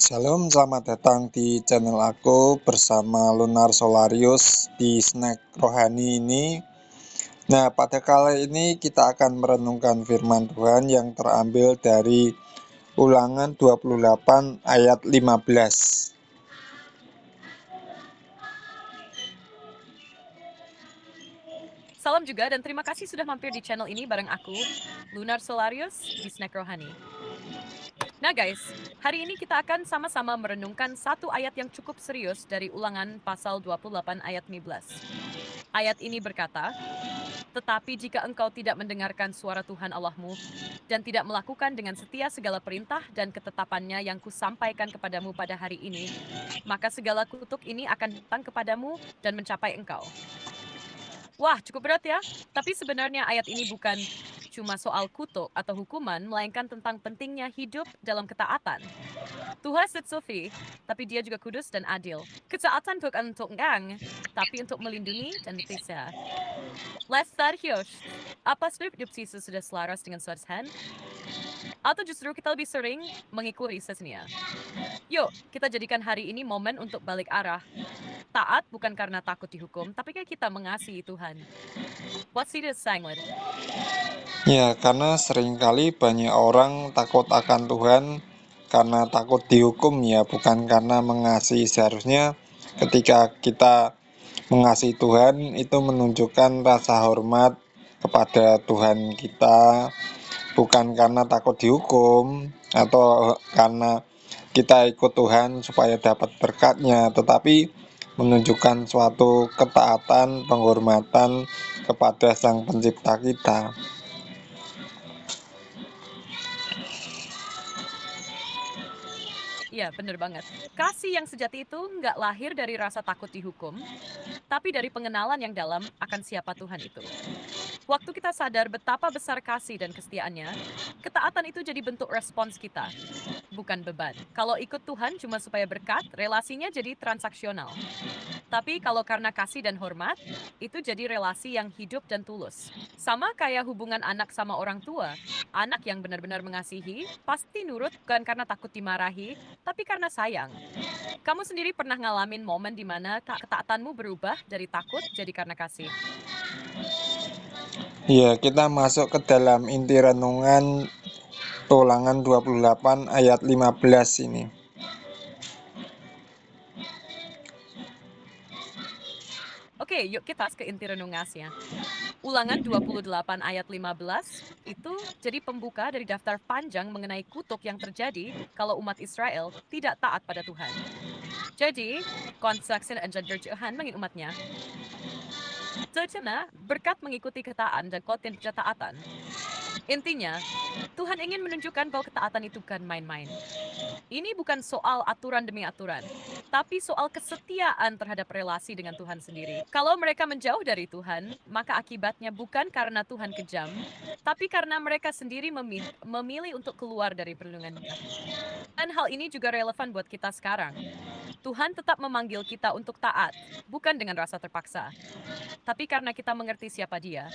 Shalom, selamat datang di channel aku bersama Lunar Solarius di Snack Rohani ini. Nah, pada kali ini kita akan merenungkan firman Tuhan yang terambil dari Ulangan 28 ayat 15. Salam juga dan terima kasih sudah mampir di channel ini bareng aku, Lunar Solarius di Snack Rohani. Nah guys, hari ini kita akan sama-sama merenungkan satu ayat yang cukup serius dari Ulangan pasal 28 ayat 15. Ayat ini berkata, "Tetapi jika engkau tidak mendengarkan suara Tuhan Allahmu dan tidak melakukan dengan setia segala perintah dan ketetapannya yang kusampaikan kepadamu pada hari ini, maka segala kutuk ini akan datang kepadamu dan mencapai engkau." Wah, cukup berat ya. Tapi sebenarnya ayat ini bukan cuma soal kutuk atau hukuman, melainkan tentang pentingnya hidup dalam ketaatan. Tuhan Setsofi, tapi dia juga kudus dan adil. Ketaatan bukan untuk engang, tapi untuk melindungi dan berpisah. Let's start here. Apa hidup Yesus sudah selaras dengan Tuhan? Atau justru kita lebih sering mengikuti sesnya? Yuk, kita jadikan hari ini momen untuk balik arah. Taat bukan karena takut dihukum, tapi kayak kita mengasihi Tuhan. What's it saying? Ya, karena seringkali banyak orang takut akan Tuhan karena takut dihukum, ya bukan karena mengasihi. Seharusnya ketika kita mengasihi Tuhan itu menunjukkan rasa hormat kepada Tuhan kita, bukan karena takut dihukum atau karena kita ikut Tuhan supaya dapat berkatnya, tetapi menunjukkan suatu ketaatan, penghormatan kepada Sang Pencipta kita. Iya, bener banget. Kasih yang sejati itu nggak lahir dari rasa takut dihukum, tapi dari pengenalan yang dalam akan siapa Tuhan itu. Waktu kita sadar betapa besar kasih dan kesetiaannya, ketaatan itu jadi bentuk respons kita, bukan beban. Kalau ikut Tuhan cuma supaya berkat, relasinya jadi transaksional. Tapi kalau karena kasih dan hormat, itu jadi relasi yang hidup dan tulus. Sama kayak hubungan anak sama orang tua. Anak yang benar-benar mengasihi, pasti nurut bukan karena takut dimarahi, tapi karena sayang. Kamu sendiri pernah ngalamin momen di mana ketaatanmu berubah dari takut jadi karena kasih? Ya, kita masuk ke dalam inti renungan Ulangan 28 ayat 15 ini. Oke, yuk kita ke inti renungasnya. Ulangan 28 ayat 15 itu jadi pembuka dari daftar panjang mengenai kutuk yang terjadi kalau umat Israel tidak taat pada Tuhan. Jadi, konstruksi dan Tuhan bagi umatnya. Sebenarnya, berkat mengikuti ketaatan dan konten ketaatan. Intinya, Tuhan ingin menunjukkan bahwa ketaatan itu bukan main-main. Ini bukan soal aturan demi aturan, tapi soal kesetiaan terhadap relasi dengan Tuhan sendiri. Kalau mereka menjauh dari Tuhan, maka akibatnya bukan karena Tuhan kejam, tapi karena mereka sendiri memilih untuk keluar dari perlindungannya. Dan hal ini juga relevan buat kita sekarang. Tuhan tetap memanggil kita untuk taat, bukan dengan rasa terpaksa, tapi karena kita mengerti siapa Dia.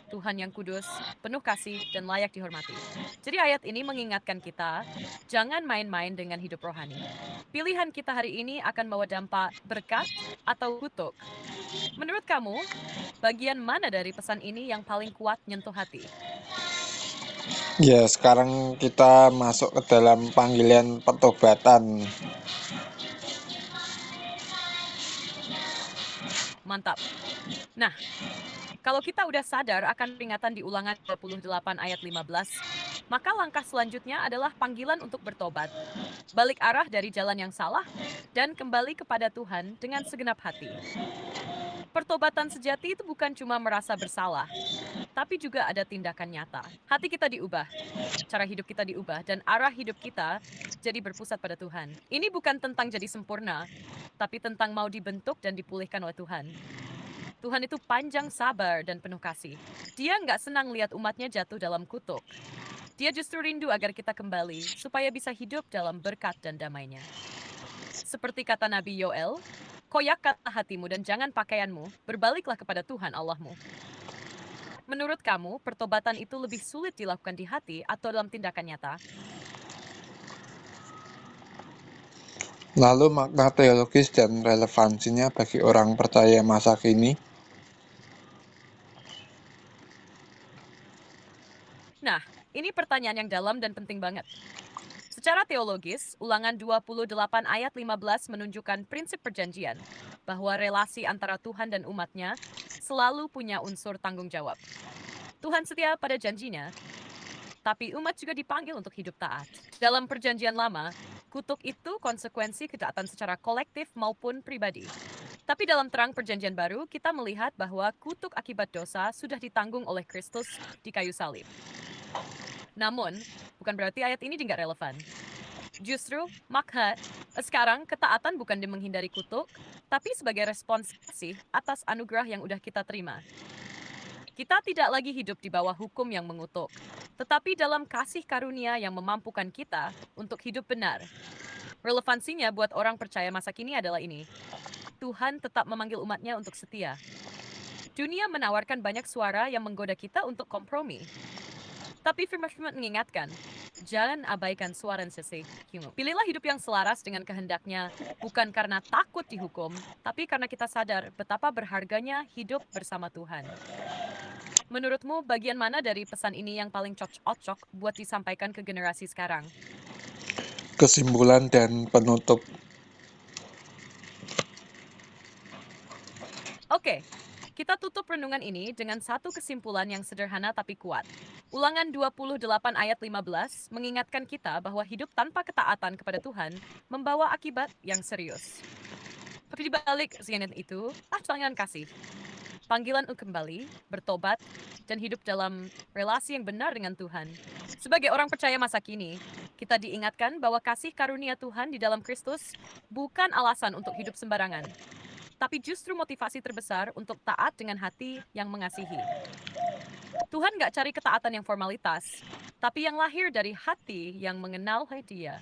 Tuhan yang kudus, penuh kasih, dan layak dihormati. Jadi ayat ini mengingatkan kita, jangan main-main dengan hidup rohani. Pilihan kita hari ini akan membawa dampak berkat atau kutuk. Menurut kamu, bagian mana dari pesan ini yang paling kuat nyentuh hati? Ya, sekarang kita masuk ke dalam panggilan pertobatan. Mantap. Nah, kalau kita udah sadar akan peringatan di Ulangan 28 ayat 15, maka langkah selanjutnya adalah panggilan untuk bertobat. Balik arah dari jalan yang salah dan kembali kepada Tuhan dengan segenap hati. Pertobatan sejati itu bukan cuma merasa bersalah, tapi juga ada tindakan nyata. Hati kita diubah, cara hidup kita diubah, dan arah hidup kita jadi berpusat pada Tuhan. Ini bukan tentang jadi sempurna, tapi tentang mau dibentuk dan dipulihkan oleh Tuhan. Tuhan itu panjang sabar dan penuh kasih. Dia nggak senang lihat umatnya jatuh dalam kutuk. Dia justru rindu agar kita kembali, supaya bisa hidup dalam berkat dan damainya. Seperti kata Nabi Yoel, koyakkanlah hatimu dan jangan pakaianmu, berbaliklah kepada Tuhan Allahmu. Menurut kamu, pertobatan itu lebih sulit dilakukan di hati atau dalam tindakan nyata? Lalu makna teologis dan relevansinya bagi orang percaya masa kini? Nah, ini pertanyaan yang dalam dan penting banget. Secara teologis, Ulangan 28 ayat 15 menunjukkan prinsip perjanjian, bahwa relasi antara Tuhan dan umatnya selalu punya unsur tanggung jawab. Tuhan setia pada janjinya, tapi umat juga dipanggil untuk hidup taat. Dalam perjanjian lama, kutuk itu konsekuensi ketaatan secara kolektif maupun pribadi. Tapi dalam terang perjanjian baru, kita melihat bahwa kutuk akibat dosa sudah ditanggung oleh Kristus di kayu salib. Namun, bukan berarti ayat ini tidak relevan. Justru, maka sekarang ketaatan bukan demi menghindari kutuk, tapi sebagai respons kasih atas anugerah yang udah kita terima. Kita tidak lagi hidup di bawah hukum yang mengutuk, tetapi dalam kasih karunia yang memampukan kita untuk hidup benar. Relevansinya buat orang percaya masa kini adalah ini. Tuhan tetap memanggil umatnya untuk setia. Dunia menawarkan banyak suara yang menggoda kita untuk kompromi. Tapi firman mengingatkan, jangan abaikan suara sesi. Pilihlah hidup yang selaras dengan kehendaknya, bukan karena takut dihukum, tapi karena kita sadar betapa berharganya hidup bersama Tuhan. Menurutmu, bagian mana dari pesan ini yang paling cocok buat disampaikan ke generasi sekarang? Kesimpulan dan penutup. Oke, kita tutup renungan ini dengan satu kesimpulan yang sederhana tapi kuat. Ulangan 28 ayat 15 mengingatkan kita bahwa hidup tanpa ketaatan kepada Tuhan membawa akibat yang serius. Tapi di balik CNN itu, panggilan kasih. Panggilan untuk kembali, bertobat, dan hidup dalam relasi yang benar dengan Tuhan. Sebagai orang percaya masa kini, kita diingatkan bahwa kasih karunia Tuhan di dalam Kristus bukan alasan untuk hidup sembarangan, tapi justru motivasi terbesar untuk taat dengan hati yang mengasihi. Tuhan gak cari ketaatan yang formalitas, tapi yang lahir dari hati yang mengenal Dia.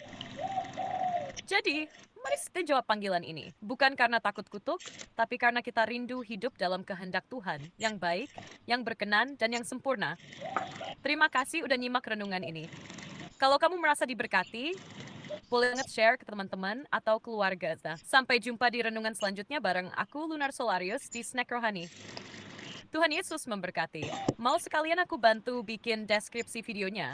Jadi, mari kita jawab panggilan ini. Bukan karena takut kutuk, tapi karena kita rindu hidup dalam kehendak Tuhan yang baik, yang berkenan, dan yang sempurna. Terima kasih udah nyimak renungan ini. Kalau kamu merasa diberkati, boleh banget share ke teman-teman atau keluarga. Sampai jumpa di renungan selanjutnya bareng aku, Lunar Solarius, di Snack Rohani. Tuhan Yesus memberkati. Mau sekalian aku bantu bikin deskripsi videonya?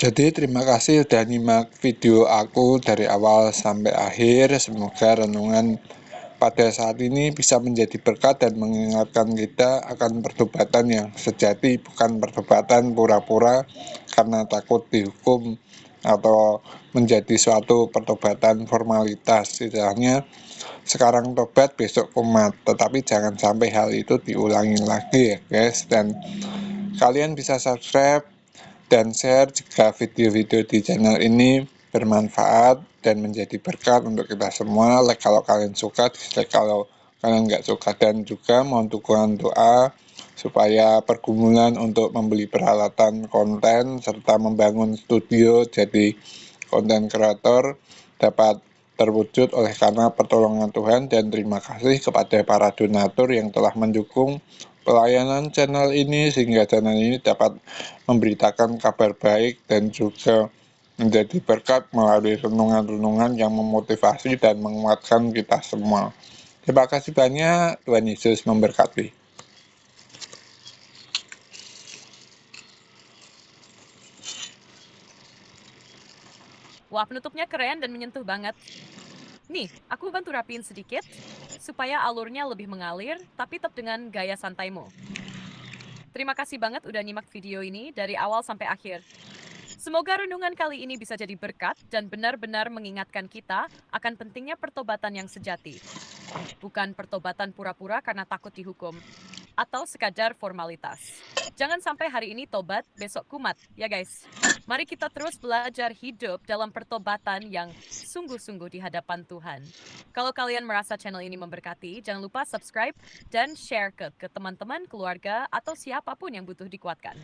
Jadi terima kasih sudah nyimak video aku dari awal sampai akhir. Semoga renungan pada saat ini bisa menjadi berkat dan mengingatkan kita akan pertobatan yang sejati, bukan pertobatan pura-pura karena takut dihukum atau menjadi suatu pertobatan formalitas. Istilahnya sekarang tobat besok kumat, tetapi jangan sampai hal itu diulangi lagi ya guys. Dan kalian bisa subscribe dan share jika video-video di channel ini bermanfaat dan menjadi berkat untuk kita semua. Like kalau kalian suka, dislike kalau kalian nggak suka, dan juga mohon dukungan doa supaya pergumulan untuk membeli peralatan konten serta membangun studio jadi konten kreator dapat terwujud oleh karena pertolongan Tuhan. Dan terima kasih kepada para donatur yang telah mendukung pelayanan channel ini sehingga channel ini dapat memberitakan kabar baik dan juga menjadi berkat melalui renungan-renungan yang memotivasi dan menguatkan kita semua. Terima kasih banyak, Tuhan Yesus memberkati. Wah, penutupnya keren dan menyentuh banget. Nih, aku bantu rapiin sedikit supaya alurnya lebih mengalir, tapi tetap dengan gaya santaimu. Terima kasih banget udah nyimak video ini dari awal sampai akhir. Semoga renungan kali ini bisa jadi berkat dan benar-benar mengingatkan kita akan pentingnya pertobatan yang sejati. Bukan pertobatan pura-pura karena takut dihukum, atau sekadar formalitas. Jangan sampai hari ini tobat, besok kumat, ya guys. Mari kita terus belajar hidup dalam pertobatan yang sungguh-sungguh di hadapan Tuhan. Kalau kalian merasa channel ini memberkati, jangan lupa subscribe dan share ke teman-teman, keluarga, atau siapapun yang butuh dikuatkan.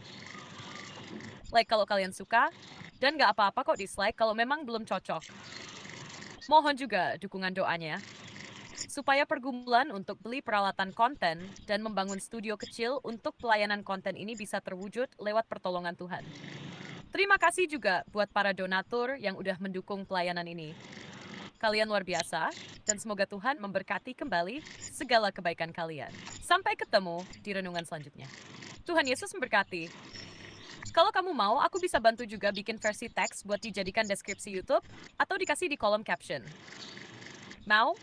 Like kalau kalian suka, dan gak apa-apa kok dislike kalau memang belum cocok. Mohon juga dukungan doanya, supaya pergumulan untuk beli peralatan konten dan membangun studio kecil untuk pelayanan konten ini bisa terwujud lewat pertolongan Tuhan. Terima kasih juga buat para donatur yang udah mendukung pelayanan ini. Kalian luar biasa, dan semoga Tuhan memberkati kembali segala kebaikan kalian. Sampai ketemu di renungan selanjutnya. Tuhan Yesus memberkati. Kalau kamu mau, aku bisa bantu juga bikin versi teks buat dijadikan deskripsi YouTube atau dikasih di kolom caption. Mau?